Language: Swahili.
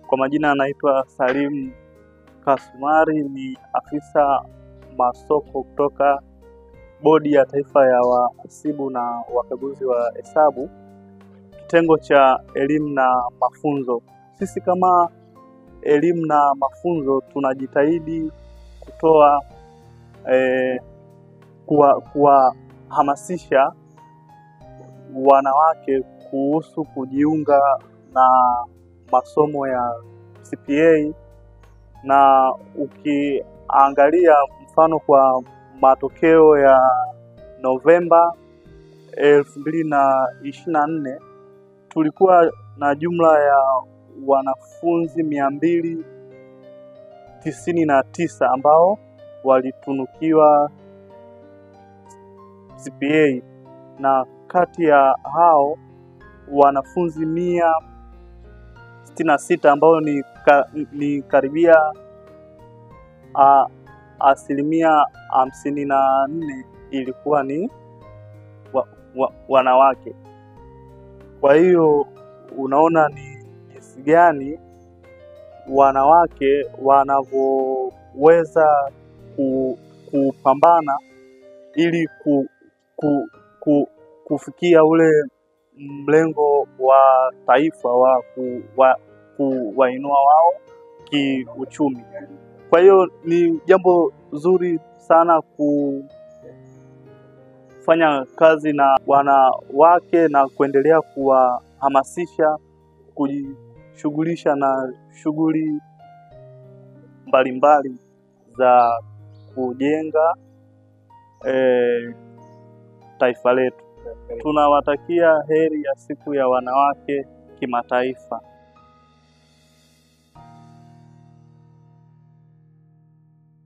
Kwa majina anaitwa Salim Kasumari, ni afisa masoko kutoka Bodi ya Taifa ya Wahasibu na Wakaguzi wa Hesabu, kitengo cha elimu na mafunzo. Sisi kama elimu na mafunzo tunajitahidi kutoa kuwahamasisha wanawake kuhusu kujiunga na masomo ya CPA, na ukiangalia mfano kwa matokeo ya Novemba 2024 tulikuwa na jumla ya wanafunzi 299 ambao walitunukiwa CPA, na kati ya hao wanafunzi 166 ambao ni karibia asilimia 54 ilikuwa ni wanawake. Kwa hiyo unaona ni jinsi gani wanawake wanavyoweza kupambana ili kufikia ule mlengo wa taifa wa kuwainua wao kiuchumi. Kwa hiyo ni jambo zuri sana kufanya kazi na wanawake na kuendelea kuwahamasisha kujishughulisha na shughuli mbalimbali za kujenga taifa letu. Tunawatakia heri ya siku ya wanawake kimataifa.